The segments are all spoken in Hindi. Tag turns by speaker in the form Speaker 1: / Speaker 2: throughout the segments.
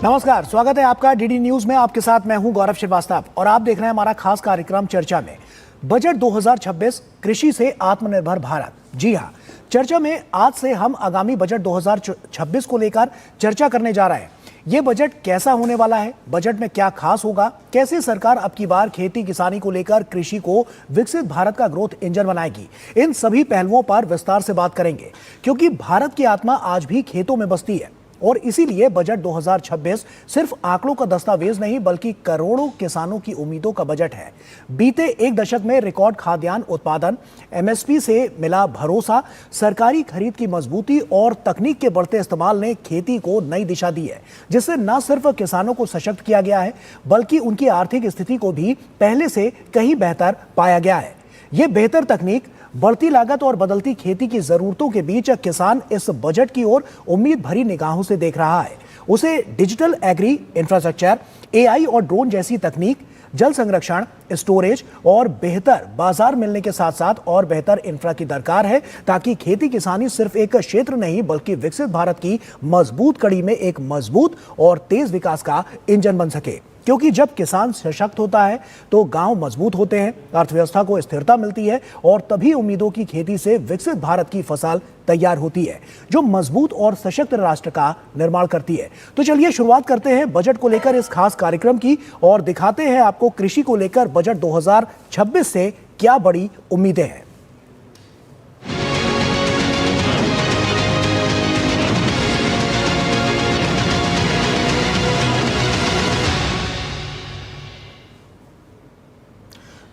Speaker 1: नमस्कार, स्वागत है आपका डीडी न्यूज में। आपके साथ मैं हूं गौरव श्रीवास्तव और आप देख रहे हैं हमारा खास कार्यक्रम चर्चा में। बजट 2026 कृषि से आत्मनिर्भर भारत। जी हां, चर्चा में आज से हम आगामी बजट 2026 को लेकर चर्चा करने जा रहे हैं। ये बजट कैसा होने वाला है, बजट में क्या खास होगा, कैसे सरकार अब की बार खेती किसानी को लेकर कृषि को विकसित भारत का ग्रोथ इंजन बनाएगी, इन सभी पहलुओं पर विस्तार से बात करेंगे। क्योंकि भारत की आत्मा आज भी खेतों में बसती है और इसीलिए बजट 2026 सिर्फ आंकड़ों का दस्तावेज नहीं बल्कि करोड़ों किसानों की उम्मीदों का बजट है। बीते एक दशक में रिकॉर्ड खाद्यान्न उत्पादन, एमएसपी से मिला भरोसा, सरकारी खरीद की मजबूती और तकनीक के बढ़ते इस्तेमाल ने खेती को नई दिशा दी है, जिससे न सिर्फ किसानों को सशक्त किया गया है बल्कि उनकी आर्थिक स्थिति को भी पहले से कहीं बेहतर पाया गया है। ये बेहतर तकनीक, बढ़ती लागत और बदलती खेती की जरूरतों के बीच किसान इस बजट की ओर उम्मीद भरी निगाहों से देख रहा है। उसे डिजिटल एग्री इंफ्रास्ट्रक्चर, एआई और ड्रोन जैसी तकनीक, जल संरक्षण, स्टोरेज और बेहतर बाजार मिलने के साथ साथ और बेहतर इंफ्रा की दरकार है, ताकि खेती किसानी सिर्फ एक क्षेत्र नहीं बल्कि विकसित भारत की मजबूत कड़ी में एक मजबूत और तेज विकास का इंजन बन सके। क्योंकि जब किसान सशक्त होता है तो गांव मजबूत होते हैं, अर्थव्यवस्था को स्थिरता मिलती है और तभी उम्मीदों की खेती से विकसित भारत की फसल तैयार होती है, जो मजबूत और सशक्त राष्ट्र का निर्माण करती है। तो चलिए शुरुआत करते हैं बजट को लेकर इस खास कार्यक्रम की और दिखाते हैं आपको कृषि को लेकर बजट 2026 से क्या बड़ी उम्मीदें हैं।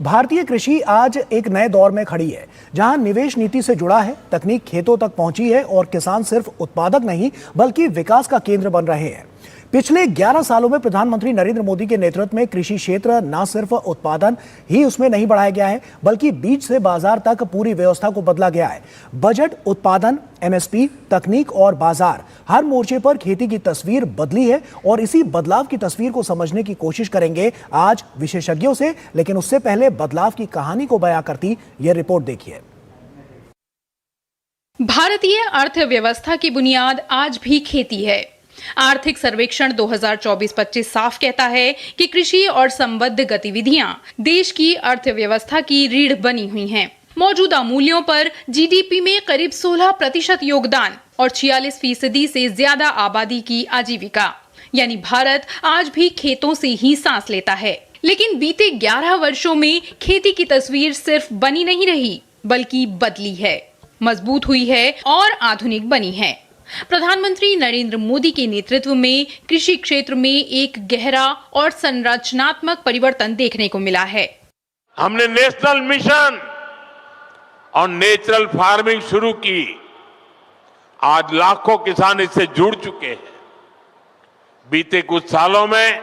Speaker 1: भारतीय कृषि आज एक नए दौर में खड़ी है, जहां निवेश नीति से जुड़ा है, तकनीक खेतों तक पहुंची है और किसान सिर्फ उत्पादक नहीं बल्कि विकास का केंद्र बन रहे हैं। पिछले 11 सालों में प्रधानमंत्री नरेंद्र मोदी के नेतृत्व में कृषि क्षेत्र न सिर्फ उत्पादन ही उसमें नहीं बढ़ाया गया है बल्कि बीज से बाजार तक पूरी व्यवस्था को बदला गया है। बजट, उत्पादन, एमएसपी, तकनीक और बाजार, हर मोर्चे पर खेती की तस्वीर बदली है और इसी बदलाव की तस्वीर को समझने की कोशिश करेंगे आज विशेषज्ञों से। लेकिन उससे पहले बदलाव की कहानी को बयां करती यह रिपोर्ट देखिए।
Speaker 2: भारतीय अर्थव्यवस्था की बुनियाद आज भी खेती है। आर्थिक सर्वेक्षण 2024-25 साफ कहता है कि कृषि और संबद्ध गतिविधियां देश की अर्थव्यवस्था की रीढ़ बनी हुई हैं। मौजूदा मूल्यों पर जीडीपी में करीब 16% योगदान और 46% से ज्यादा आबादी की आजीविका, यानी भारत आज भी खेतों से ही सांस लेता है। लेकिन बीते 11 वर्षों में खेती की तस्वीर सिर्फ बनी नहीं रही बल्कि बदली है, मजबूत हुई है और आधुनिक बनी है। प्रधानमंत्री नरेंद्र मोदी के नेतृत्व में कृषि क्षेत्र में एक गहरा और संरचनात्मक परिवर्तन देखने को मिला है।
Speaker 3: हमने नेशनल मिशन और नेचुरल फार्मिंग शुरू की। आज लाखों किसान इससे जुड़ चुके हैं। बीते कुछ सालों में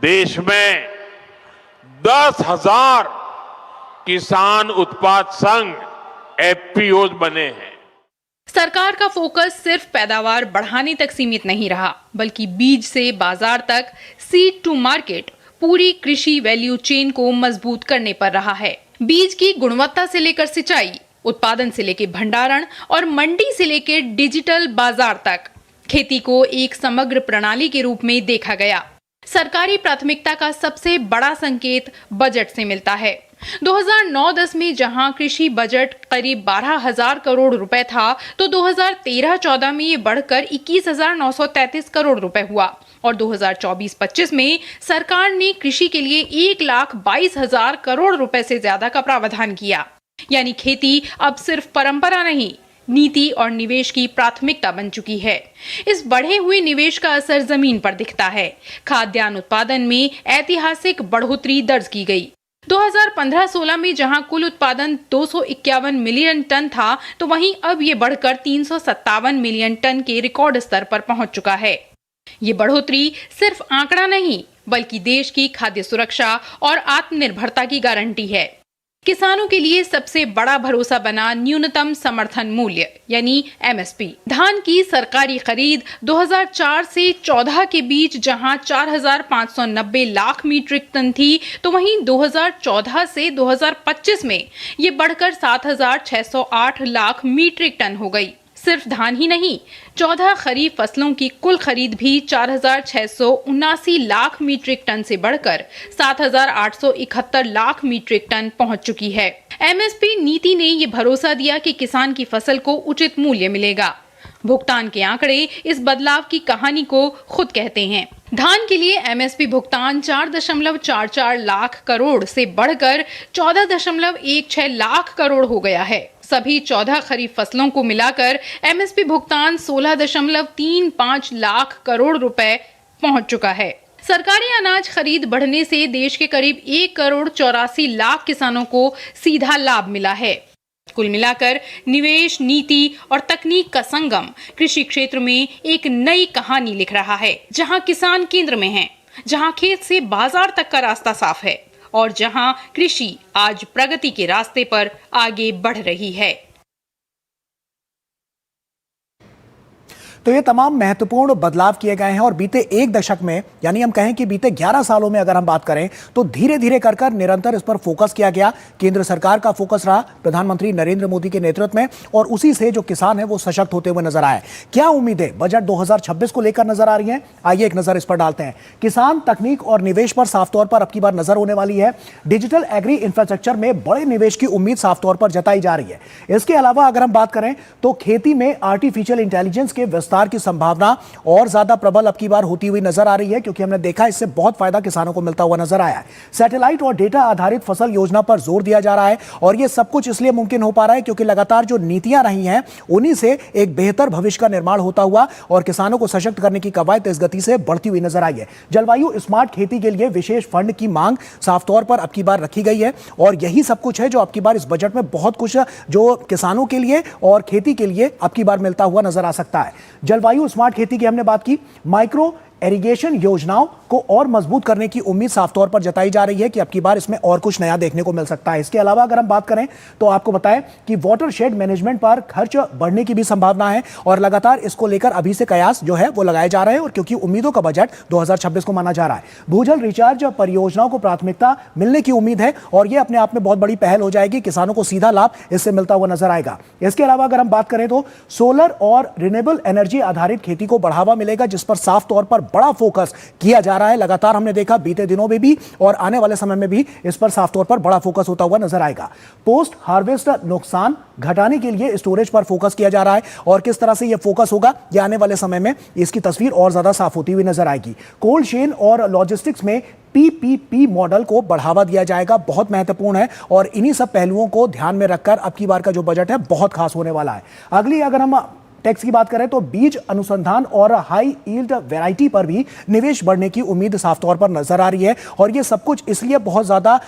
Speaker 3: देश में 10,000 किसान उत्पाद संघ एफपीओज बने हैं।
Speaker 2: सरकार का फोकस सिर्फ पैदावार बढ़ाने तक सीमित नहीं रहा बल्कि बीज से बाजार तक, सीड टू मार्केट, पूरी कृषि वैल्यू चेन को मजबूत करने पर रहा है। बीज की गुणवत्ता से लेकर सिंचाई, उत्पादन से लेकर भंडारण और मंडी से लेकर डिजिटल बाजार तक खेती को एक समग्र प्रणाली के रूप में देखा गया। सरकारी प्राथमिकता का सबसे बड़ा संकेत बजट से मिलता है। 2009-10 में जहां कृषि बजट करीब 12,000 करोड़ रुपए था, तो 2013-14 में ये बढ़कर 21,933 करोड़ रुपए हुआ और 2024-25 में सरकार ने कृषि के लिए 1,22,000 करोड़ रुपए से ज्यादा का प्रावधान किया। यानी खेती अब सिर्फ परंपरा नहीं, नीति और निवेश की प्राथमिकता बन चुकी है। इस बढ़े हुए निवेश का असर जमीन पर दिखता है। खाद्यान्न उत्पादन में ऐतिहासिक बढ़ोतरी दर्ज की गई। 2015-16 में जहां कुल उत्पादन 251 मिलियन टन था, तो वहीं अब ये बढ़कर 357 मिलियन टन के रिकॉर्ड स्तर पर पहुंच चुका है। ये बढ़ोतरी सिर्फ आंकड़ा नहीं बल्कि देश की खाद्य सुरक्षा और आत्मनिर्भरता की गारंटी है। किसानों के लिए सबसे बड़ा भरोसा बना न्यूनतम समर्थन मूल्य यानी एमएसपी। धान की सरकारी खरीद 2004 से 14 के बीच जहां 4,590 लाख मीट्रिक टन थी, तो वहीं 2014 से 2025 में ये बढ़कर 7,608 लाख मीट्रिक टन हो गई। सिर्फ धान ही नहीं, 14 खरीफ फसलों की कुल खरीद भी 4,679 लाख मीट्रिक टन से बढ़कर 7,871 लाख मीट्रिक टन पहुंच चुकी है। एमएसपी नीति ने ये भरोसा दिया कि किसान की फसल को उचित मूल्य मिलेगा। भुगतान के आंकड़े इस बदलाव की कहानी को खुद कहते हैं। धान के लिए एमएसपी भुगतान 4.44 लाख करोड़ से बढ़कर 14.16 लाख करोड़ हो गया है। सभी 14 खरीफ फसलों को मिलाकर एमएसपी भुगतान 16.35 लाख करोड़ रुपए पहुंच चुका है। सरकारी अनाज खरीद बढ़ने से देश के करीब 1,84,00,000 किसानों को सीधा लाभ मिला है। कुल मिलाकर निवेश, नीति और तकनीक का संगम कृषि क्षेत्र में एक नई कहानी लिख रहा है, जहां किसान केंद्र में है, जहां खेत से बाजार तक का रास्ता साफ है और जहां कृषि आज प्रगति के रास्ते पर आगे बढ़ रही है।
Speaker 1: तो ये तमाम महत्वपूर्ण बदलाव किए गए हैं और बीते एक दशक में, यानी हम कहें कि बीते 11 सालों में अगर हम बात करें तो धीरे धीरे कर निरंतर इस पर फोकस किया गया। केंद्र सरकार का फोकस रहा प्रधानमंत्री नरेंद्र मोदी के नेतृत्व में और उसी से जो किसान है वो सशक्त होते हुए नजर आए। क्या उम्मीदें बजट 2026 को लेकर नजर आ रही हैं? आइए एक नजर इस पर डालते हैं। किसान, तकनीक और निवेश पर साफ तौर पर अब की बार नजर होने वाली है। डिजिटल एग्री इंफ्रास्ट्रक्चर में बड़े निवेश की उम्मीद साफ तौर पर जताई जा रही है। इसके अलावा अगर हम बात करें तो खेती में आर्टिफिशियल इंटेलिजेंस के विस्तार की संभावना और ज्यादा प्रबल अब की बार होती हुई नजर आ रही है, क्योंकि हमने देखा इससे बहुत फायदा किसानों को मिलता हुआ नजर आया है। सैटेलाइट और डेटा आधारित फसल योजना पर जोर दिया जा रहा है और यह सब कुछ इसलिए मुमकिन हो पा रहा है क्योंकि लगातार जो नीतियां रही हैं उन्हीं से एक बेहतर भविष्य का निर्माण होता हुआ और किसानों को सशक्त करने की कवायद इस गति से बढ़ती हुई नजर आई है। जलवायु स्मार्ट खेती के लिए विशेष फंड की मांग साफ तौर पर अब की बार रखी गई है और यही सब कुछ है जो अब की बार इस बजट में बहुत कुछ जो किसानों के लिए और खेती के लिए अब की बार मिलता हुआ नजर आ सकता है। जलवायु स्मार्ट खेती की हमने बात की, माइक्रो इरिगेशन योजनाओं को और मजबूत करने की उम्मीद साफ तौर पर जताई जा रही है कि अब की बार इसमें और कुछ नया देखने को मिल सकता है। इसके अलावा अगर हम बात करें तो आपको बताएं कि वाटरशेड मैनेजमेंट पर खर्च बढ़ने की भी संभावना है और लगातार इसको लेकर अभी से कयास जो है वो लगाए जा रहे हैं और क्योंकि उम्मीदों का बजट 2026 को माना जा रहा है। भूजल रिचार्ज परियोजनाओं को प्राथमिकता मिलने की उम्मीद है और यह अपने आप में बहुत बड़ी पहल हो जाएगी। किसानों को सीधा लाभ इससे मिलता हुआ नजर आएगा। इसके अलावा अगर हम बात करें तो सोलर और रिन्यूएबल एनर्जी आधारित खेती को बढ़ावा मिलेगा, जिस पर साफ तौर पर बड़ा फोकस किया जा रहा है। लगातार हमने देखा बीते दिनों में भी और आने वाले समय में भी इस पर साफ तौर पर बड़ा फोकस होता हुआ नजर आएगा। पोस्ट हार्वेस्ट नुकसान घटाने के लिए स्टोरेज पर फोकस किया जा रहा है और किस तरह से यह फोकस होगा यह आने वाले समय में इसकी तस्वीर और ज्यादा साफ होती हुई नजर आएगी। कोल्ड चेन और लॉजिस्टिक्स में पीपीपी मॉडल को बढ़ावा दिया जाएगा, बहुत महत्वपूर्ण है और इन्हीं सब पहलुओं को ध्यान में रखकर अब की बार का जो बजट है बहुत खास होने वाला है। अगली अगर हम टैक्स की बात करें तो बीज अनुसंधान और हाई यील्ड वैरायटी पर भी निवेश बढ़ने की उम्मीद साफ तौर पर नजर आ रही है और यह सब कुछ इसलिए बहुत ज्यादा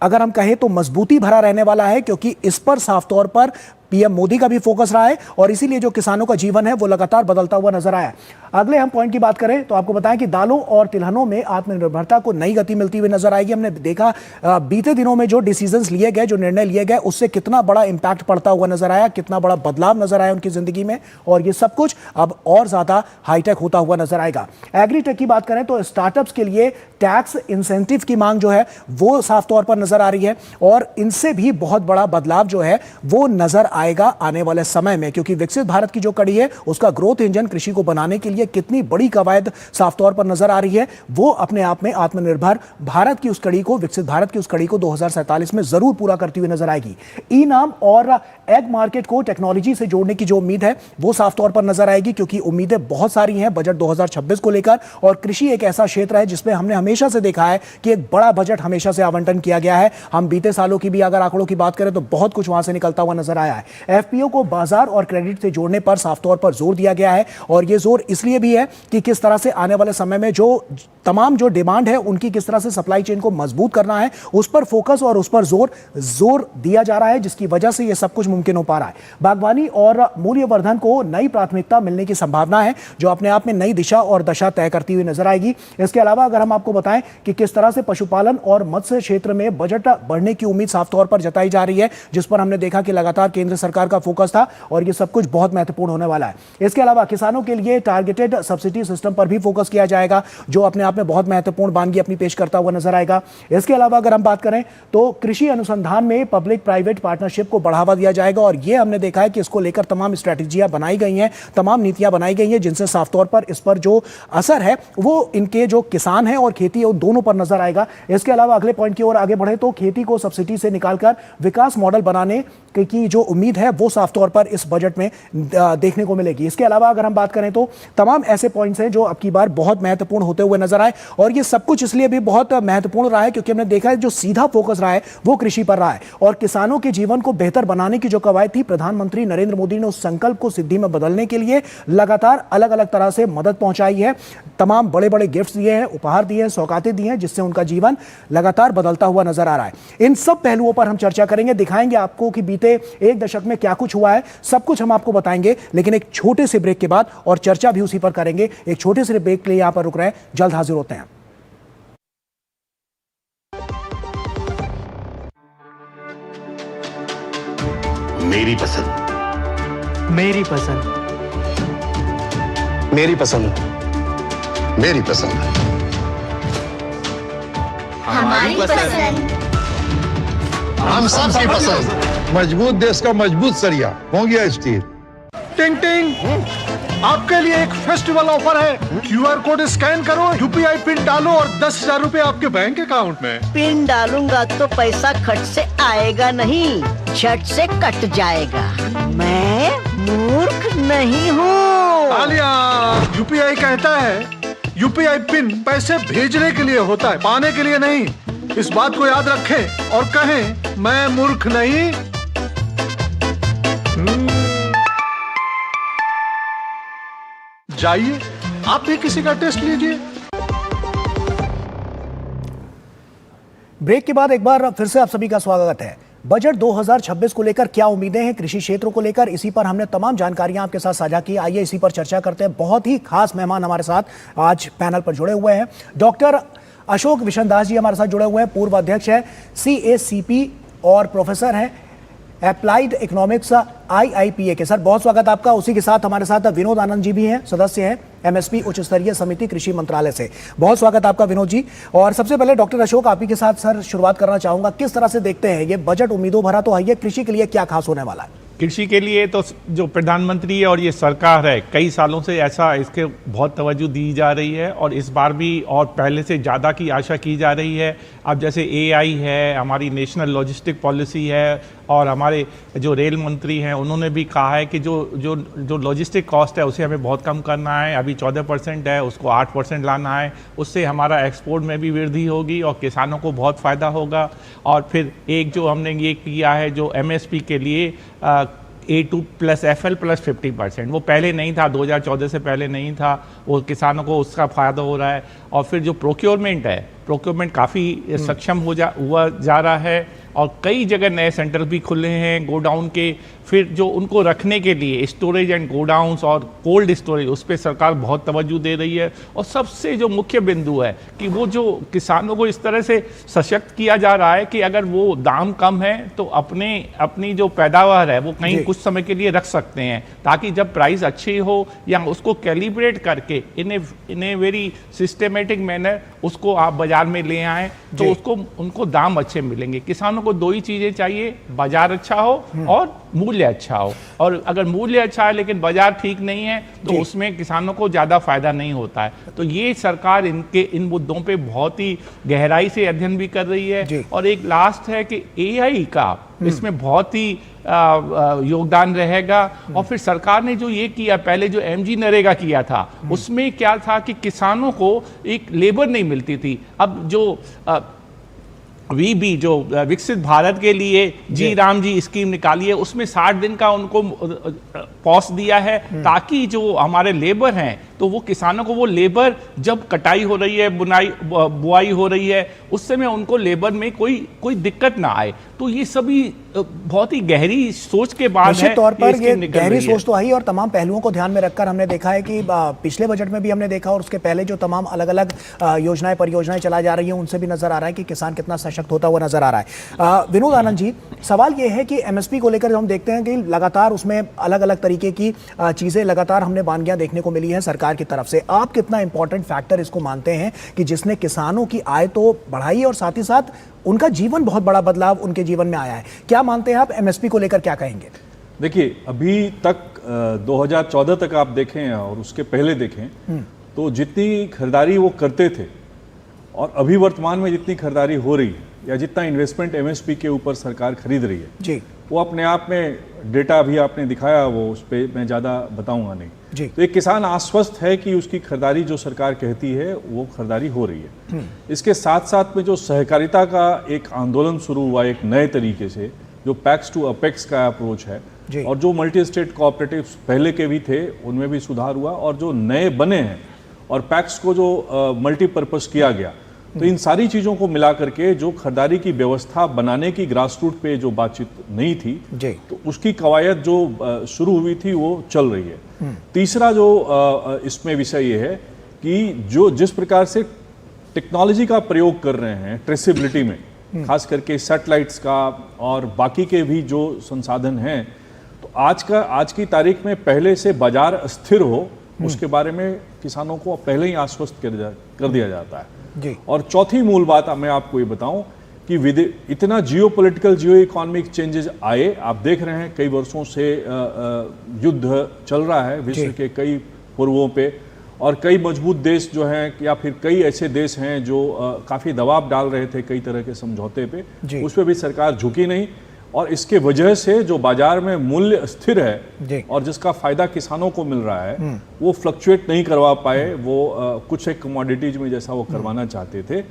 Speaker 1: अगर हम कहें तो मजबूती भरा रहने वाला है क्योंकि इस पर साफ तौर पर पीएम मोदी का भी फोकस रहा है और इसीलिए जो किसानों का जीवन है वो लगातार बदलता हुआ नजर आया। अगले हम पॉइंट की बात करें तो आपको बताएं कि दालों और तिलहनों में आत्मनिर्भरता को नई गति मिलती हुई नजर आएगी। हमने देखा बीते दिनों में जो डिसीजंस लिए गए, जो निर्णय लिए गए, उससे कितना बड़ा इंपैक्ट पड़ता हुआ नजर आया, कितना बड़ा बदलाव नजर आया उनकी जिंदगी में और ये सब कुछ अब और ज्यादा हाईटेक होता हुआ नजर आएगा। एग्रीटेक की बात करें तो स्टार्टअप्स के लिए टैक्स इंसेंटिव की मांग जो है वो साफ तौर पर नजर आ रही है और इनसे भी बहुत बड़ा बदलाव जो है वो नजर आएगा आने वाले समय में, क्योंकि विकसित भारत की जो कड़ी है उसका ग्रोथ इंजन कृषि को बनाने के लिए कितनी बड़ी कवायद साफ तौर पर नजर आ रही है, वो अपने आप में आत्मनिर्भर भारत की उस कड़ी को, विकसित भारत की उस कड़ी को 2047 में जरूर पूरा करती हुई नजर आएगी। ई नाम और एग मार्केट को टेक्नोलॉजी से जोड़ने की जो उम्मीद है वो साफ तौर पर नजर आएगी क्योंकि उम्मीदें बहुत सारी हैं बजट 2026 को लेकर और कृषि एक ऐसा क्षेत्र है जिसमें हमने हमेशा से देखा है कि एक बड़ा बजट हमेशा से आवंटन किया गया है। हम बीते सालों की भी अगर आंकड़ों की बात करें तो बहुत कुछ वहां से निकलता हुआ नजर आया है। एफपीओ को बाजार और क्रेडिट से जोड़ने पर साफ तौर पर जोर दिया गया है और यह जोर इसलिए भी है कि किस तरह से आने वाले समय में जो तमाम जो डिमांड है उनकी किस तरह से सप्लाई चेन को मजबूत करना है उस पर फोकस और उस पर जोर दिया जा रहा है, जिसकी वजह से यह सब कुछ मुमकिन हो पा रहा है। बागवानी और मूल्यवर्धन को नई प्राथमिकता मिलने की संभावना है जो अपने आप में नई दिशा और दशा तय करती हुई नजर आएगी। इसके अलावा अगर हम आपको बताएं कि किस तरह से पशुपालन और मत्स्य क्षेत्र में बजट बढ़ने की उम्मीद साफ तौर पर जताई जा रही है, जिस पर हमने देखा कि लगातार केंद्र सरकार का फोकस था और ये सब कुछ बहुत महत्वपूर्ण होने वाला है। इसके अलावा किसानों के लिए टारगेटेड सब्सिडी सिस्टम पर भी फोकस किया जाएगा, जो अपने आप में बहुत महत्वपूर्ण वानगी अपनी पेश करता हुआ नजर आएगा। इसके अलावा अगर हम बात करें तो कृषि अनुसंधान में पब्लिक प्राइवेट पार्टनरशिप को बढ़ावा दिया जाएगा और ये हमने देखा है कि इसको लेकर तमाम स्ट्रैटेजियां बनाई गई हैं, तमाम नीतियां बनाई गई हैं, जिनसे साफ तौर पर इस पर जो असर है वो इनके जो किसान हैं और खेती है उन दोनों पर नजर आएगा। इसके अलावा अगले पॉइंट की ओर आगे बढ़े तो खेती को सब्सिडी से निकालकर विकास मॉडल बनाने की जो उम्मीद है वो साफ तौर पर इस बजट में देखने को मिलेगी। इसके अलावा अगर हम बात करें तो तमाम ऐसे पॉइंट्स हैं जो अब की बार बहुत महत्वपूर्ण होते हुए नजर आए और ये सब कुछ इसलिए भी बहुत महत्वपूर्ण रहा है क्योंकि हमने देखा है जो सीधा फोकस रहा है वो कृषि पर रहा है और किसानों के जीवन को बेहतर बनाने की जो कवायद थी, प्रधानमंत्री नरेंद्र मोदी ने उस संकल्प को सिद्धि में बदलने के लिए लगातार अलग अलग तरह से मदद पहुंचाई है, तमाम बड़े बड़े गिफ्ट्स दिए हैं, उपहार दिए हैं, सौगातें दी हैं, जिससे उनका जीवन लगातार बदलता हुआ नजर आ रहा है। इन सब पहलुओं पर हम चर्चा करेंगे, दिखाएंगे आपको कि बीते एक दशक में क्या कुछ हुआ है, सब कुछ हम आपको बताएंगे, लेकिन एक छोटे से ब्रेक के बाद और चर्चा भी उसी पर करेंगे। एक छोटे से ब्रेक के लिए यहां पर रुक रहे हैं, जल्द हाजिर होते हैं।
Speaker 4: मेरी पसंद,
Speaker 5: मेरी पसंद,
Speaker 4: मेरी पसंद, मेरी पसंद,
Speaker 6: हमारी पसंद,
Speaker 4: हम सबकी पसंद।
Speaker 7: मजबूत देश का मजबूत सरिया हो गया स्टील।
Speaker 8: टिंग टिंग, आपके लिए एक फेस्टिवल ऑफर है। क्यूआर कोड स्कैन करो, यूपीआई पिन डालो और 10,000 रुपए आपके बैंक अकाउंट में।
Speaker 6: पिन डालूंगा तो पैसा खट से आएगा नहीं, झट से कट जाएगा। मैं मूर्ख नहीं हूँ।
Speaker 8: आलिया, यूपीआई कहता है यूपीआई पिन पैसे भेजने के लिए होता है, पाने के लिए नहीं। इस बात को याद रखें और कहें मैं मूर्ख नहीं। जाइए आप भी किसी का टेस्ट लीजिए।
Speaker 1: ब्रेक के बाद एक बार फिर से आप सभी का स्वागत है। बजट 2026 को लेकर क्या उम्मीदें हैं कृषि क्षेत्र को लेकर, इसी पर हमने तमाम जानकारियां आपके साथ साझा की। आइए इसी पर चर्चा करते हैं। बहुत ही खास मेहमान हमारे साथ आज पैनल पर जुड़े हुए हैं। डॉक्टर अशोक विशनदास जी हमारे साथ जुड़े हुए हैं, पूर्व अध्यक्ष है CACP और प्रोफेसर हैं अप्लाइड इकोनॉमिक्स IIPA के। सर बहुत स्वागत आपका। उसी के साथ हमारे साथ विनोद आनंद जी भी हैं, सदस्य हैं MSP उच्च स्तरीय समिति कृषि मंत्रालय से। बहुत स्वागत आपका विनोद जी। और सबसे पहले डॉक्टर अशोक आप ही के साथ सर शुरुआत करना चाहूंगा, किस तरह से देखते हैं ये बजट उम्मीदों भरा तो है, ये कृषि के लिए क्या खास होने वाला है?
Speaker 9: कृषि के लिए तो जो प्रधानमंत्री है और ये सरकार है, कई सालों से ऐसा इसके बहुत तवज्जो दी जा रही है और इस बार भी और पहले से ज़्यादा की आशा की जा रही है। अब जैसे AI है, हमारी नेशनल लॉजिस्टिक पॉलिसी है और हमारे जो रेल मंत्री हैं उन्होंने भी कहा है कि जो लॉजिस्टिक कॉस्ट है उसे हमें बहुत कम करना है। अभी 14% है, उसको 8% लाना है। उससे हमारा एक्सपोर्ट में भी वृद्धि होगी और किसानों को बहुत फ़ायदा होगा। और फिर एक जो हमने ये किया है जो MSP के लिए A2 + FL + 50%, वो पहले नहीं था, 2014 से पहले नहीं था, वो किसानों को उसका फ़ायदा हो रहा है। और फिर जो प्रोक्योरमेंट है, प्रोक्योरमेंट काफ़ी सक्षम हुआ जा रहा है और कई जगह नए सेंटर भी खुले हैं गोडाउन के। फिर जो उनको रखने के लिए स्टोरेज एंड गोडाउन्स और कोल्ड स्टोरेज, उस पर सरकार बहुत तवज्जो दे रही है। और सबसे जो मुख्य बिंदु है कि वो जो किसानों को इस तरह से सशक्त किया जा रहा है कि अगर वो दाम कम है तो अपनी जो पैदावार है वो कहीं कुछ समय के लिए रख सकते हैं, ताकि जब प्राइस अच्छी हो या उसको कैलिब्रेट करके इन ए वेरी सिस्टमेटिक मैनर उसको आप बाजार में ले आएँ तो उनको दाम अच्छे मिलेंगे। किसानों को दो ही चीज़ें चाहिए, बाजार अच्छा हो और मूल्य अच्छा हो। और अगर मूल्य अच्छा है लेकिन बाजार ठीक नहीं है तो उसमें किसानों को ज़्यादा फायदा नहीं होता है। तो ये सरकार इन मुद्दों पे बहुत ही गहराई से अध्ययन भी कर रही है। और एक लास्ट है कि AI का इसमें बहुत ही योगदान रहेगा। और फिर सरकार ने जो ये किया, पहले जो MG नरेगा किया था उसमें क्या था कि किसानों को एक लेबर नहीं मिलती थी। अब जो VB जो विकसित भारत के लिए जी राम जी स्कीम निकाली है, उसमें 60 दिन का उनको पॉस दिया है ताकि जो हमारे लेबर हैं तो वो किसानों को वो लेबर जब कटाई हो रही है, बुआई हो रही है, उस समय उनको लेबर में कोई दिक्कत ना आए। तो ये सभी बहुत ही गहरी सोच के बाद
Speaker 1: निश्चित तौर पर
Speaker 9: इसकी
Speaker 1: ये
Speaker 9: निकल
Speaker 1: गहरी
Speaker 9: रही है।
Speaker 1: सोच तो आई और तमाम पहलुओं को ध्यान में रखकर हमने देखा है कि पिछले बजट में भी हमने देखा और उसके पहले जो तमाम अलग अलग योजनाएं परियोजनाएं चला जा रही हैं उनसे भी नजर आ रहा है कि किसान कितना सशक्त होता हुआ नजर आ रहा है। विनोद आनंद जी, सवाल ये है कि एमएसपी को लेकर हम देखते हैं कि लगातार उसमें अलग अलग तरीके की चीजें लगातार हमने बानगियां देखने को मिली है सरकार की तरफ से। आप कितना इंपॉर्टेंट फैक्टर इसको मानते हैं कि जिसने किसानों की आय तो बढ़ाई और साथ ही साथ उनका जीवन बहुत बड़ा बदलाव उनके जीवन में आया है? क्या मानते हैं आप, एमएसपी को लेकर क्या कहेंगे?
Speaker 10: देखिए, अभी तक 2014 तक आप देखें और उसके पहले देखें तो जितनी खरीदारी वो करते थे और अभी वर्तमान में जितनी खरीदारी हो रही है या जितना इन्वेस्टमेंट एमएसपी के ऊपर सरकार खरीद रही है
Speaker 1: जी,
Speaker 10: वो अपने आप में डेटा भी आपने दिखाया, वो उस पर मैं ज़्यादा बताऊंगा नहीं
Speaker 1: जी।
Speaker 10: तो एक किसान आश्वस्त है कि उसकी खरीदारी जो सरकार कहती है वो खरीदारी हो रही है। इसके साथ साथ में जो सहकारिता का एक आंदोलन शुरू हुआ एक नए तरीके से, जो पैक्स टू अपेक्स का अप्रोच है, और जो मल्टी स्टेट कोऑपरेटिव्स पहले के भी थे उनमें भी सुधार हुआ और जो नए बने हैं और पैक्स को जो मल्टीपर्पज किया गया, तो इन सारी चीज़ों को मिला करके जो खरीदारी की व्यवस्था बनाने की ग्रासरूट पे जो बातचीत नहीं थी
Speaker 1: जी,
Speaker 10: तो उसकी कवायद जो शुरू हुई थी वो चल रही है। तीसरा जो इसमें विषय ये है कि जो जिस प्रकार से टेक्नोलॉजी का प्रयोग कर रहे हैं ट्रेसेबिलिटी में, खास करके सैटेलाइट्स का और बाकी के भी जो संसाधन हैं, तो आज की तारीख में पहले से बाजार स्थिर हो उसके बारे में किसानों को पहले ही आश्वस्त कर दिया जाता है
Speaker 1: जी।
Speaker 10: और चौथी मूल बात मैं आपको ये बताऊं कि इतना जियोपॉलिटिकल जियो इकोनॉमिक चेंजेस आए, आप देख रहे हैं कई वर्षों से युद्ध चल रहा है विश्व के कई पूर्वों पे, और कई मजबूत देश जो हैं या फिर कई ऐसे देश हैं जो काफ़ी दबाव डाल रहे थे कई तरह के समझौते पे, उस पर भी सरकार झुकी नहीं और इसके वजह से जो बाजार में मूल्य स्थिर है और जिसका फायदा किसानों को मिल रहा है वो फ्लक्चुएट नहीं करवा पाए, वो कुछ एक कमोडिटीज में जैसा वो करवाना चाहते थे।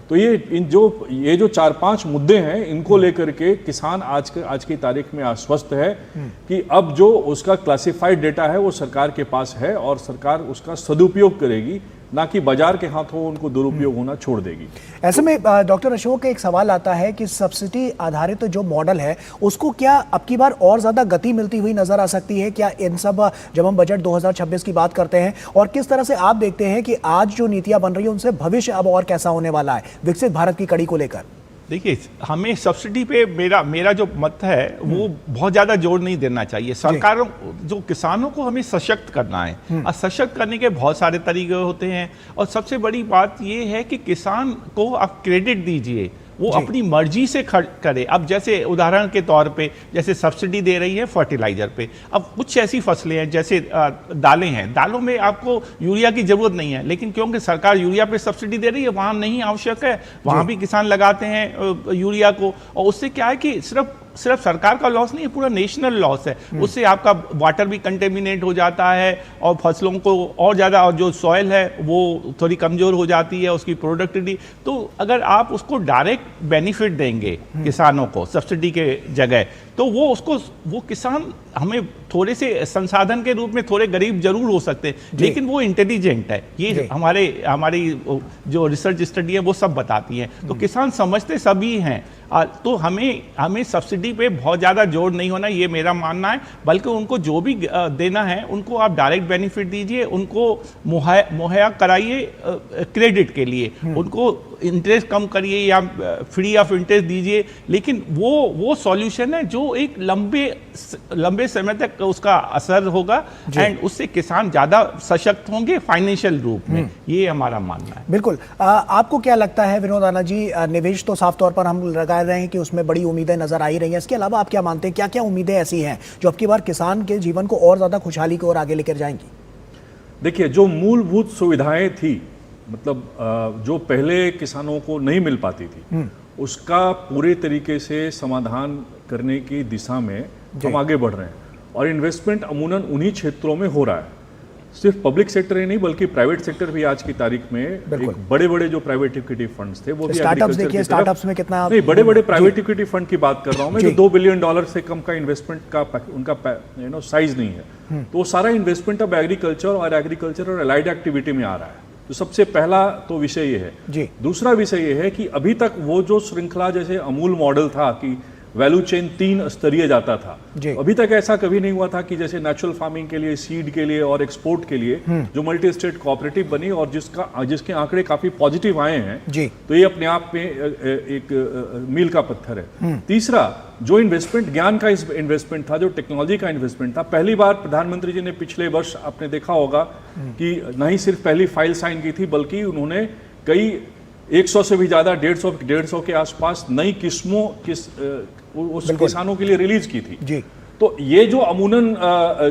Speaker 10: तो ये जो 4-5 मुद्दे हैं इनको लेकर के किसान आज की तारीख में आश्वस्त है कि अब जो उसका क्लासिफाइड डेटा है वो सरकार के पास है और सरकार उसका सदुपयोग करेगी, ना कि बाजार के हाथों उनको दुरुपयोग होना छोड़ देगी।
Speaker 1: ऐसे में डॉक्टर अशोक, एक सवाल आता है कि सब्सिडी आधारित जो मॉडल है उसको क्या अब की बार और ज्यादा गति मिलती हुई नजर आ सकती है क्या इन सब, जब हम बजट 2026 की बात करते हैं, और किस तरह से आप देखते हैं कि आज जो नीतियां बन रही है उनसे भविष्य अब और कैसा होने वाला है विकसित भारत की कड़ी को लेकर?
Speaker 9: देखिए, हमें सब्सिडी पे मेरा जो मत है वो बहुत ज़्यादा जोर नहीं देना चाहिए। सरकारों जो किसानों को हमें सशक्त करना है और सशक्त करने के बहुत सारे तरीके होते हैं और सबसे बड़ी बात ये है कि किसान को आप क्रेडिट दीजिए, वो अपनी मर्जी से खर्च करे। अब जैसे उदाहरण के तौर पे जैसे सब्सिडी दे रही है फर्टिलाइजर पे, अब कुछ ऐसी फसलें हैं जैसे दालें हैं, दालों में आपको यूरिया की जरूरत नहीं है, लेकिन क्योंकि सरकार यूरिया पे सब्सिडी दे रही है वहाँ नहीं आवश्यक है, वहाँ भी किसान लगाते हैं यूरिया को, और उससे क्या है कि सिर्फ सरकार का लॉस नहीं है, पूरा नेशनल लॉस है। उससे आपका वाटर भी कंटेमिनेट हो जाता है और फसलों को और ज़्यादा, और जो सॉइल है वो थोड़ी कमज़ोर हो जाती है, उसकी प्रोडक्टिविटी। तो अगर आप उसको डायरेक्ट बेनिफिट देंगे किसानों को सब्सिडी के जगह, तो वो किसान, हमें थोड़े से संसाधन के रूप में थोड़े गरीब जरूर हो सकते हैं, लेकिन वो इंटेलिजेंट है। ये हमारी जो रिसर्च स्टडी है वो सब बताती है। तो किसान समझते सभी हैं, तो हमें सब्सिडी पे बहुत ज़्यादा जोर नहीं होना, ये मेरा मानना है। बल्कि उनको जो भी देना है उनको आप डायरेक्ट बेनिफिट दीजिए, उनको मुहैया कराइए क्रेडिट के लिए, उनको इंटरेस्ट कम करिए या फ्री ऑफ इंटरेस्ट दीजिए, लेकिन वो सॉल्यूशन है जो एक लंबे समय तक उसका असर होगा एंड उससे किसान ज़्यादा सशक्त होंगे फाइनेंशियल रूप में। ये हमारा मानना है।
Speaker 1: बिल्कुल। आपको क्या लगता है विनोद आनंद जी, निवेश तो साफ तौर पर हम लगा रहे हैं कि उसमें बड़ी उम्मीदें नजर आ ही रही हैं, इसके अलावा आप क्या मानते हैं, क्या क्या उम्मीदें ऐसी हैं जो अब की बार किसान के जीवन को और ज्यादा खुशहाली की ओर आगे लेकर जाएंगी?
Speaker 10: देखिए, जो मूलभूत सुविधाएं थी, मतलब जो पहले किसानों को नहीं मिल पाती थी, उसका पूरे तरीके से समाधान करने की दिशा में हम आगे बढ़ रहे हैं और इन्वेस्टमेंट अमूमन उन्हीं क्षेत्रों में हो रहा है। सिर्फ पब्लिक सेक्टर ही नहीं बल्कि प्राइवेट सेक्टर भी आज की तारीख में एक बड़े जो प्राइवेट इक्विटी फंड्स थे वो भी
Speaker 1: स्टार्टअप्स देखिए, स्टार्टअप्स में कितना
Speaker 10: नहीं बड़े प्राइवेट इक्विटी फंड की बात कर रहा हूं मैं, जो $2 बिलियन से कम का इन्वेस्टमेंट का उनका साइज नहीं है, तो वो सारा इन्वेस्टमेंट अब एग्रीकल्चर और अलाइड एक्टिविटी में आ रहा है। तो सबसे पहला तो विषय ये है जी। दूसरा विषय ये है कि अभी तक वो जो श्रृंखला जैसे अमूल मॉडल था कि वैल्यू चेन 3 स्तरीय जाता था, अभी तक ऐसा कभी नहीं हुआ था कि जैसे नेचुरल फार्मिंग के लिए, सीड के लिए और एक्सपोर्ट के लिए जो मल्टी स्टेट कोऑपरेटिव बनी और जिसके आंकड़े काफी पॉजिटिव आए हैं जी। तो ये अपने आप में एक मील का पत्थर है। तीसरा जो इन्वेस्टमेंट ज्ञान का इन्वेस्टमेंट था, जो टेक्नोलॉजी का इन्वेस्टमेंट था, पहली बार प्रधानमंत्री जी ने पिछले वर्ष आपने देखा होगा कि न ही सिर्फ पहली फाइल साइन की थी बल्कि उन्होंने कई 100 से भी ज्यादा 150 के आसपास नई किस्मों उस किसानों के लिए रिलीज की थी जी। तो ये जो अमूनन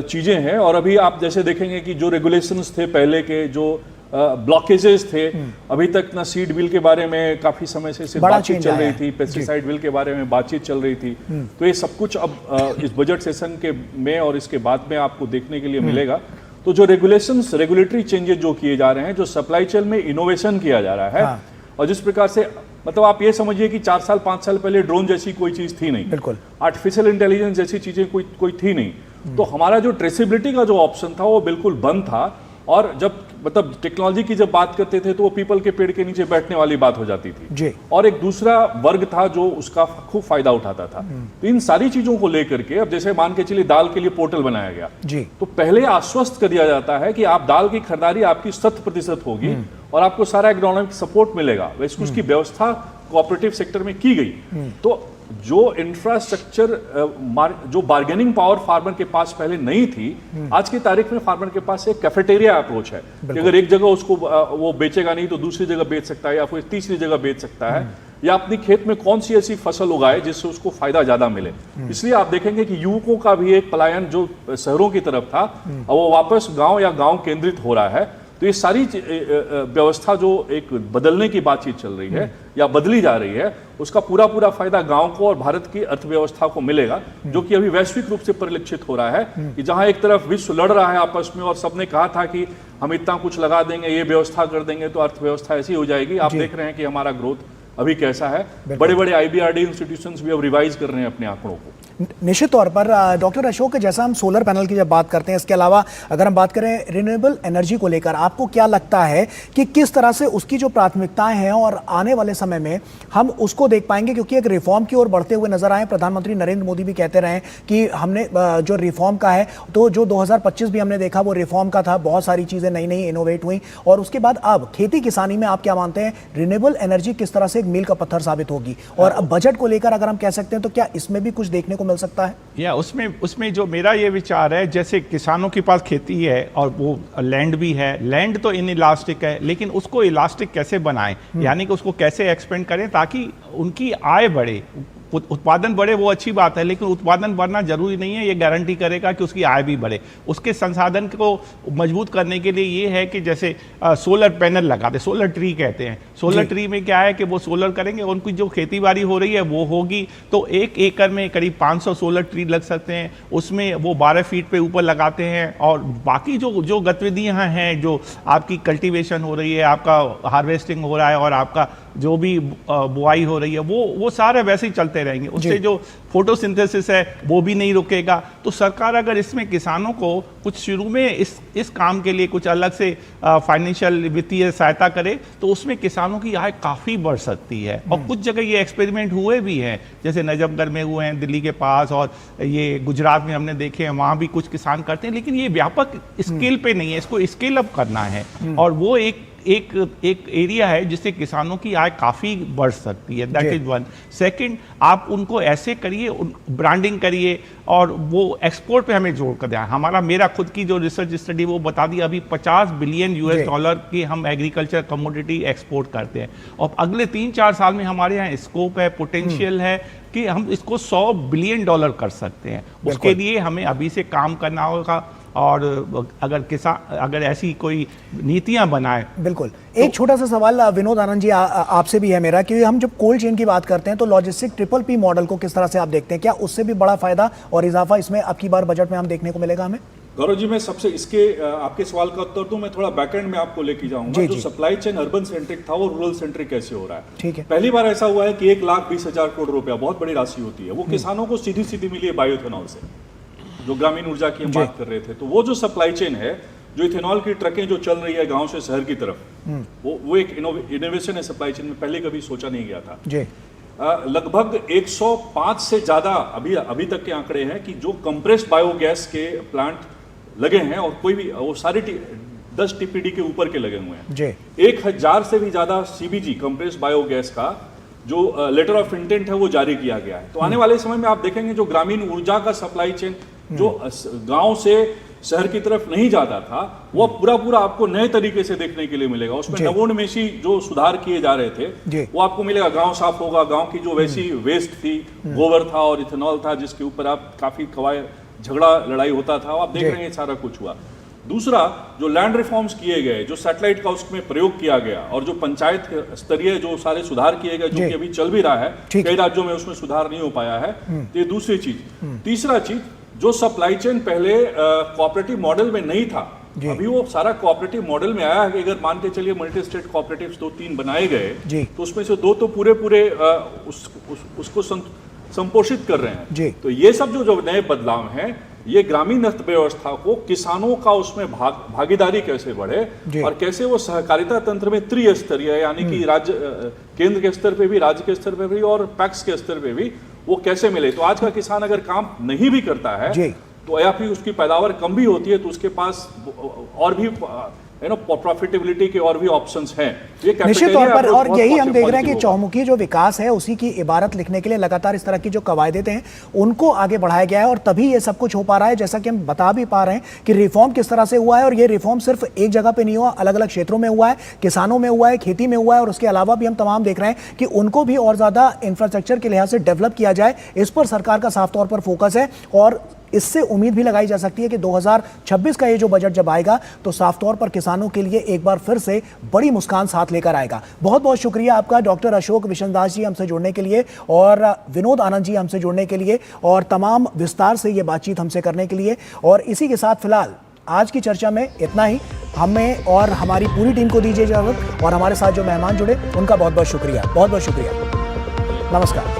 Speaker 10: चीजें हैं, और अभी आप जैसे देखेंगे कि जो रेगुलेशंस थे पहले के, जो ब्लॉकेजेस थे, अभी तक ना सीड बिल के बारे में काफी समय से सिर्फ बातचीत चल रही थी, पेस्टिसाइड बिल के बारे में बातचीत चल रही थी, तो ये सब कुछ अब इस बजट सेशन के में और इसके बाद में आपको देखने के लिए मिलेगा। तो जो रेगुलेटरी चेंजेस जो किए जा रहे हैं, जो सप्लाई चेन में इनोवेशन किया जा रहा है, और जिस प्रकार से मतलब आप ये समझिए कि 4 साल 5 साल पहले ड्रोन जैसी कोई चीज थी नहीं, बिल्कुल आर्टिफिशियल इंटेलिजेंस जैसी चीजें कोई थी नहीं, तो हमारा जो ट्रेसेबिलिटी का जो ऑप्शन था वो बिल्कुल बंद था। और जब मतलब टेक्नोलॉजी की जब बात करते थे तो वो पीपल के पेड़ के नीचे बैठने वाली बात हो जाती थी जी। और एक दूसरा वर्ग था जो उसका खूब फायदा उठाता था। तो इन सारी चीजों को लेकर के अब जैसे मान के चलिए दाल के लिए पोर्टल बनाया गया जी, तो पहले आश्वस्त कर दिया जाता है कि आप दाल की खरीदारी आपकी 100% होगी और आपको सारा इकोनॉमिक सपोर्ट मिलेगा, वैसे उसकी व्यवस्था कोऑपरेटिव सेक्टर में की गई। तो जो इंफ्रास्ट्रक्चर जो बार्गेनिंग पावर फार्मर के पास पहले नहीं थी, आज की तारीख में फार्मर के पास एक कैफेटेरिया अप्रोच है कि अगर एक जगह उसको वो बेचेगा नहीं तो दूसरी जगह बेच सकता है या फिर तीसरी जगह बेच सकता है, या अपनी खेत में कौन सी ऐसी फसल उगाए जिससे उसको फायदा ज्यादा मिले। इसलिए आप देखेंगे कि युवकों का भी एक पलायन जो शहरों की तरफ था वो वापस गांव या गांव केंद्रित हो रहा है। तो ये सारी व्यवस्था जो एक बदलने की बातचीत चल रही है या बदली जा रही है, उसका पूरा फायदा गांव को और भारत की अर्थव्यवस्था को मिलेगा, जो कि अभी वैश्विक रूप से परिलक्षित हो रहा है कि जहां एक तरफ विश्व लड़ रहा है आपस में और सबने कहा था कि हम इतना कुछ लगा देंगे, ये व्यवस्था कर देंगे तो अर्थव्यवस्था ऐसी हो जाएगी। आप देख रहे हैं कि हमारा ग्रोथ अभी कैसा है। बड़े IBRD इंस्टीट्यूशंस भी अब रिवाइज कर रहे हैं अपने आंकड़ों को।
Speaker 1: निश्चित तौर पर डॉक्टर अशोक, जैसा हम सोलर पैनल की जब बात करते हैं, इसके अलावा अगर हम बात करें रिन्यूएबल एनर्जी को लेकर, आपको क्या लगता है कि किस तरह से उसकी जो प्राथमिकताएं हैं और आने वाले समय में हम उसको देख पाएंगे? क्योंकि एक रिफॉर्म की ओर बढ़ते हुए नजर आए, प्रधानमंत्री नरेंद्र मोदी भी कहते रहे कि हमने जो रिफॉर्म का है, तो जो 2025 भी हमने देखा वो रिफॉर्म का था, बहुत सारी चीजें नई इनोवेट हुई। और उसके बाद अब खेती किसानी में आप क्या मानते हैं, रिन्यूएबल एनर्जी किस तरह से एक मील का पत्थर साबित होगी? और अब बजट को लेकर अगर हम कह सकते हैं तो क्या इसमें भी कुछ देखने को मिल सकता है?
Speaker 9: या उसमें जो मेरा ये विचार है, जैसे किसानों के पास खेती है और वो लैंड भी है, लैंड तो इलास्टिक है, लेकिन उसको इलास्टिक कैसे बनाएं, यानी कि उसको कैसे एक्सपेंड करें ताकि उनकी आय बढ़े, उत्पादन बढ़े, वो अच्छी बात है, लेकिन उत्पादन बढ़ना जरूरी नहीं है ये गारंटी करेगा कि उसकी आय भी बढ़े। उसके संसाधन को मजबूत करने के लिए ये है कि जैसे सोलर पैनल लगाते, सोलर ट्री कहते हैं। सोलर ट्री में क्या है कि वो सोलर करेंगे, उनकी जो खेती बाड़ी हो रही है वो होगी, तो 1 एकड़ में करीब 500 सोलर ट्री लग सकते हैं। उसमें वो 12 फीट पे ऊपर लगाते हैं और बाकी जो गतिविधियाँ हैं, जो आपकी कल्टीवेशन हो रही है, आपका हार्वेस्टिंग हो रहा है और आपका जो भी बुआई हो रही है, वो सारे वैसे ही चलते रहेंगे। उससे जो फोटोसिंथेसिस है वो भी नहीं रुकेगा। तो सरकार अगर इसमें किसानों को कुछ शुरू में इस काम के लिए कुछ अलग से फाइनेंशियल वित्तीय सहायता करे तो उसमें किसानों की आय काफ़ी बढ़ सकती है। और कुछ जगह ये एक्सपेरिमेंट हुए भी हैं, जैसे नजफगढ़ में हुए हैं दिल्ली के पास, और ये गुजरात में हमने देखे हैं, वहाँ भी कुछ किसान करते हैं, लेकिन ये व्यापक स्केल पे नहीं है, इसको स्केल अप करना है। और वो एक एरिया है जिससे किसानों की आय काफ़ी बढ़ सकती है, दैट इज वन। सेकंड, आप उनको ऐसे करिए, ब्रांडिंग करिए और वो एक्सपोर्ट पे हमें जोर कर दें। मेरा खुद की जो रिसर्च स्टडी वो बता दी, अभी $50 बिलियन US की हम एग्रीकल्चर कमोडिटी एक्सपोर्ट करते हैं और अगले 3-4 साल में हमारे यहाँ स्कोप है, पोटेंशियल है कि हम इसको $100 बिलियन कर सकते हैं। उसके लिए हमें अभी से काम करना होगा और अगर ऐसी कोई नीतियां बनाए।
Speaker 1: बिल्कुल। एक छोटा सा सवाल विनोद आनंद जी आपसे भी है मेरा, कि हम जब कोल्ड चेन की बात करते हैं तो लॉजिस्टिक PPP मॉडल को किस तरह से आप देखते हैं? क्या उससे भी बड़ा फायदा और इजाफा इसमें अब की बार बजट में हम देखने को मिलेगा हमें?
Speaker 10: गौरव जी, मैं सबसे इसके आपके सवाल का उत्तर दूं, मैं थोड़ा बैकएंड में आपको लेके जाऊंगा।
Speaker 1: जी,
Speaker 10: जो
Speaker 1: जी।
Speaker 10: सप्लाई चेन अर्बन सेंट्रिक था वो रूरल सेंट्रिक कैसे हो रहा है।
Speaker 1: ठीक है।
Speaker 10: पहली बार ऐसा हुआ है कि 1,20,000 करोड़ रुपया, बहुत बड़ी राशि होती है, वो किसानों को सीधी सीधी मिली है बायोइथेनॉल से, जो ग्रामीण ऊर्जा की हम
Speaker 1: जी।
Speaker 10: बात कर रहे थे। तो वो जो सप्लाई चेन है, जो इथेनॉल की ट्रकें जो चल रही है गांव से शहर की तरफ, वो एक इनोवेशन है सप्लाई चेन में, पहले कभी सोचा नहीं गया था।
Speaker 1: जी
Speaker 10: लगभग 105 से ज्यादा अभी तक के आंकड़े हैं कि जो कंप्रेस्ड बायोगैस के प्लांट लगे हैं, और कोई भी वो सारे 10 टीपीडी के ऊपर के लगे हुए हैं।
Speaker 1: जी
Speaker 10: 1000 से भी ज्यादा सीबीजी कंप्रेस्ड बायोगैस का जो लेटर ऑफ इंटेंट है वो जारी किया गया है। तो आने वाले समय में आप देखेंगे जो ग्रामीण ऊर्जा का सप्लाई चेन जो गांव से शहर की तरफ नहीं जाता था, वो पूरा आपको नए तरीके से देखने के लिए मिलेगा। उसमें
Speaker 1: जी।
Speaker 10: नवोन्मेषी जो सुधार किए जा रहे थे
Speaker 1: जी।
Speaker 10: वो आपको मिलेगा। गांव साफ होगा, गांव की जो वैसी वेस्ट थी, गोबर था और इथेनॉल था, जिसके ऊपर आप काफी झगड़ा लड़ाई होता था, आप देख
Speaker 1: जी।
Speaker 10: रहे हैं सारा कुछ हुआ। दूसरा, जो लैंड रिफॉर्म्स किए गए, जो सैटेलाइट का उसमें प्रयोग किया गया, और जो पंचायत स्तरीय जो सारे सुधार किए गए, जो
Speaker 1: जी।
Speaker 10: कि अभी चल भी रहा है,
Speaker 1: ठीक।
Speaker 10: कई राज्यों में उसमें सुधार नहीं हो पाया है। तो ये दूसरी चीज। तीसरा चीज, जो सप्लाई चेन पहले कोऑपरेटिव मॉडल में नहीं था,
Speaker 1: जी।
Speaker 10: अभी वो सारा कोऑपरेटिव मॉडल में आया है। कि अगर मान के चलिए मल्टी स्टेट कोऑपरेटिव्स 2-3 बनाए
Speaker 1: जी।
Speaker 10: गए, तो उसमें से 2 तो पूरे उसको संपोषित कर रहे
Speaker 1: जी।
Speaker 10: हैं। तो ये सब जो नए बदलाव हैं, ये ग्रामीण अर्थव्यवस्था को, किसानों का उसमें भागीदारी कैसे बढ़े,
Speaker 1: जी।
Speaker 10: और कैसे वो सहकारिता तंत्र में त्रिस्तरीय, यानी कि राज्य केंद्र के स्तर पे भी, राज्य के स्तर पे भी और पैक्स के स्तर पे भी वो कैसे मिले। तो आज का किसान अगर काम नहीं भी करता है,
Speaker 1: जी।
Speaker 10: तो या फिर उसकी पैदावार कम भी होती है, तो उसके पास और भी प्रॉफिटेबिलिटी के और भी ऑप्शंस हैं। ये
Speaker 1: निश्चित तौर पर, और
Speaker 10: बहुत
Speaker 1: यही हम देख रहे हैं कि
Speaker 10: होगा।
Speaker 1: चौमुखी जो विकास है उसी की इबारत लिखने के लिए लगातार इस तरह की जो कवायदें हैं उनको आगे बढ़ाया गया है, और तभी ये सब कुछ हो पा रहा है। जैसा कि हम बता भी पा रहे हैं कि रिफॉर्म किस तरह से हुआ है, और ये रिफॉर्म सिर्फ एक जगह पे नहीं हुआ, अलग अलग क्षेत्रों में हुआ है, किसानों में हुआ है, खेती में हुआ है, और उसके अलावा भी हम तमाम देख रहे हैं कि उनको भी और ज्यादा इंफ्रास्ट्रक्चर के लिहाज से डेवलप किया जाए। इस पर सरकार का साफ तौर पर फोकस है, और इससे उम्मीद भी लगाई जा सकती है कि 2026 का ये जो बजट जब आएगा तो साफ तौर पर किसानों के लिए एक बार फिर से बड़ी मुस्कान साथ लेकर आएगा। बहुत बहुत शुक्रिया आपका डॉक्टर अशोक विशनदास जी हमसे जुड़ने के लिए, और विनोद आनंद जी हमसे जुड़ने के लिए, और तमाम विस्तार से ये बातचीत हमसे करने के लिए। और इसी के साथ फिलहाल आज की चर्चा में इतना ही। हमें और हमारी पूरी टीम को दीजिए इजाजत, और हमारे साथ जो मेहमान जुड़े उनका बहुत बहुत शुक्रिया, बहुत बहुत शुक्रिया। नमस्कार।